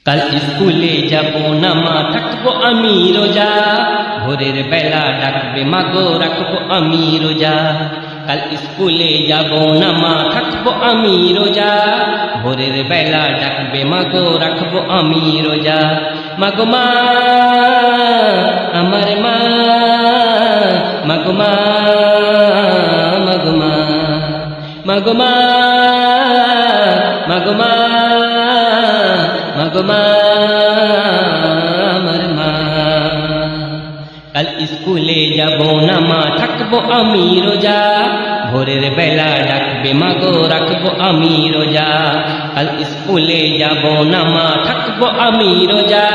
কাল স্কুলে যাব না মা, থাকবো আমি রোজা। ভোরের বেলা ডাকবে মাগো, রাখবো আমি রোজা। কাল স্কুলে যাব না মা, থাকবো আমি রোজা। ভোরের বেলা ডাকবে মাগো, রাখবো আমি রোজা। মাগো মা, আমার মা, মাগো মা, মাগো মা, মাগো মা, মাগো মা, মাগো মা, আমার মা। কাল স্কুলে যাব না মা, থাকবো আমি রোজা। ভোরের বেলা ডাকবে মাগো, রাখবো আমি রোজা। কাল স্কুলে যাব না মা, থাকবো আমি রোজা।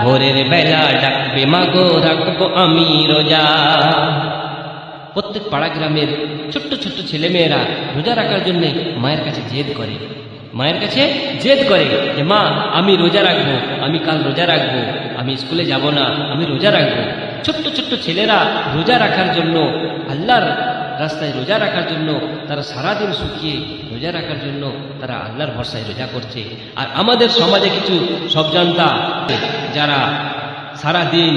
ভোরের বেলা ডাকবে মাগো, রাখবো আমি রোজা। প্রত্যেক পাড়া গ্রামের ছোট্ট ছোট্ট ছেলেমেয়েরা রোজা রাখার জন্য মায়ের কাছে জেদ করে, মায়ের কাছে জেদ করে যে মা, আমি রোজা রাখবো, আমি কাল রোজা রাখবো, আমি স্কুলে যাব না, আমি রোজা রাখবো। ছোট্ট ছোট্ট ছেলেরা রোজা রাখার জন্য, আল্লাহর রাস্তায় রোজা রাখার জন্য তারা সারাদিন শুকিয়ে রোজা রাখার জন্য তারা আল্লাহর ভরসায় রোজা করছে। আর আমাদের সমাজে কিছু সবজান্তা যারা সারাদিন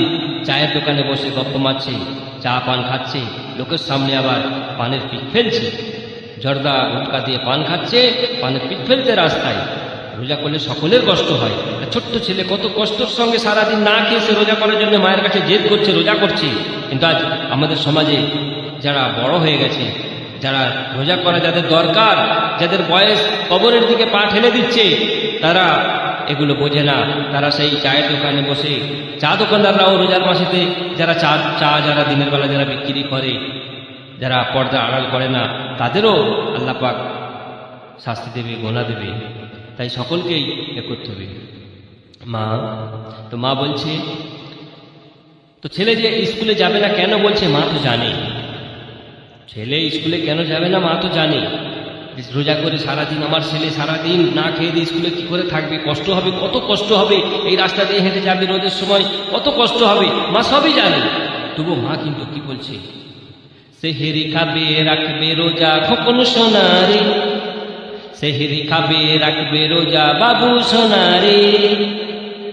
চায়ের দোকানে বসে গপ্প মারছে, চা পান খাচ্ছে, লোকের সামনে আবার পানের পিক ফেলছে, জর্দা গুটকা দিয়ে পান খাচ্ছে, পানের পিক ফেলতে রাস্তায়। রোজা করলে সকলের কষ্ট হয়। ছোট্ট ছেলে কত কষ্টের সঙ্গে সারাদিন না খেয়ে সে রোজা করার জন্য মায়ের কাছে জেদ করছে, রোজা করছে। কিন্তু আজ আমাদের সমাজে যারা বড় হয়ে গেছে, যারা রোজা করা যাদের দরকার, যাদের বয়স কবরের দিকে পা ঠেলে দিচ্ছে, তারা এগুলো বোঝে না। তারা সেই চায়ের দোকানে বসে, চা দোকানদাররাও রোজার মাসেতে যারা চা যারা দিনের বেলা যারা বিক্রি করে, যারা পর্দা আড়াল করে না, তাদেরও আল্লাহ পাক শাস্তি দেবে, গোনা দেবে। তাই সকলকেই এ করতে হবে। মা তো মা বলছে, তো ছেলে যে স্কুলে যাবে না কেন বলছে, মা তো জানে। ছেলে স্কুলে কেন যাবে না মা তো জানে। রোজা করে সারাদিন আমার ছেলে সারাদিন না খেয়ে দিয়ে স্কুলে কি করে থাকবে, কষ্ট হবে, কত কষ্ট হবে। এই রাস্তা দিয়ে হেঁটে যাবে রোদের সময়, কত কষ্ট হবে, মা সবই জানে। তবু মা কিন্তু কি বলছে, সেহেরি খাবে রাখবে রোজা খোকন সোনারে, সেহেরি খাবে রাখবে রোজা বাবু সোনারে।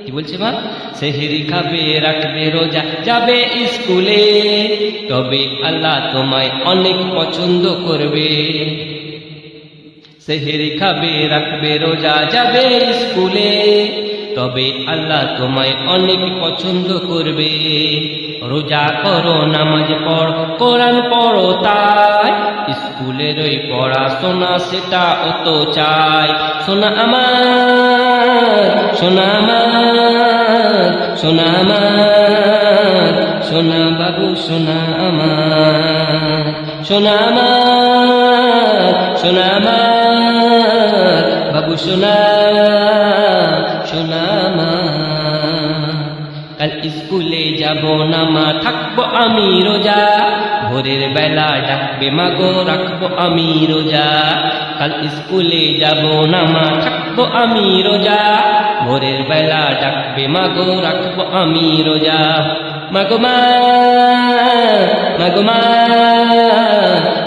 কি বলছে মা, সেহেরি খাবে রাখবে রোজা, যাবে স্কুলে, তবে আল্লাহ তোমায় অনেক পছন্দ করবে। সেহেরি খাবে রাখবে রোজা, যাবে স্কুলে, তবে আল্লাহ তোমায় অনেক পছন্দ করবে। রোজা করো, নামাজ পড়ো, কোরআন পড়ো, তাই স্কুলের ওই পড়াশোনা সেটা অত চাই। সোনা আমার, সোনা আমার, সোনা আমার, সোনা বাবু সোনা আমার, সোনা আমার, সোনা আমার, বাবু সোনা, সোনা আমার। কাল স্কুলে যাব না মা, থাকবো আমি রোজা। ভোরের বেলা ডাকবে মাগো, রাখবো আমি রোজা। কাল স্কুলে যাব না মা, থাকবো আমি রোজা। ভোরের বেলা ডাকবে মাগো, রাখবো আমি রোজা। মাগো মা, মাগো মা,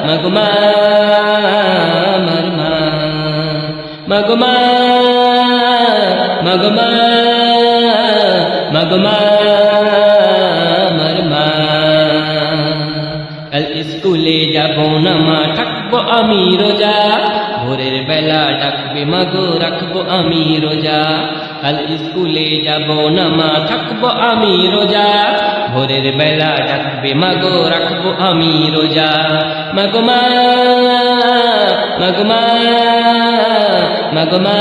মাগো মা, আমার মা, মাগো মা, মাগো মা, মাগো মা, আমার মা। কাল স্কুলে যাব না মা, থাকবো আমি রোজা। ভোরের বেলা ডাকবে মাগো, রাখবো আমি রোজা। কাল স্কুলে যাব না মা, থাকবো আমি রোজা। ভোরের বেলা ডাকবে মাগো, রাখবো আমি রোজা। মাগো মা, মাগো মা, মাগো মা,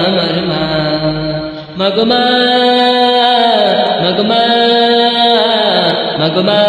আমার মা, মাগো মা, মাগো মা, মাগো মা।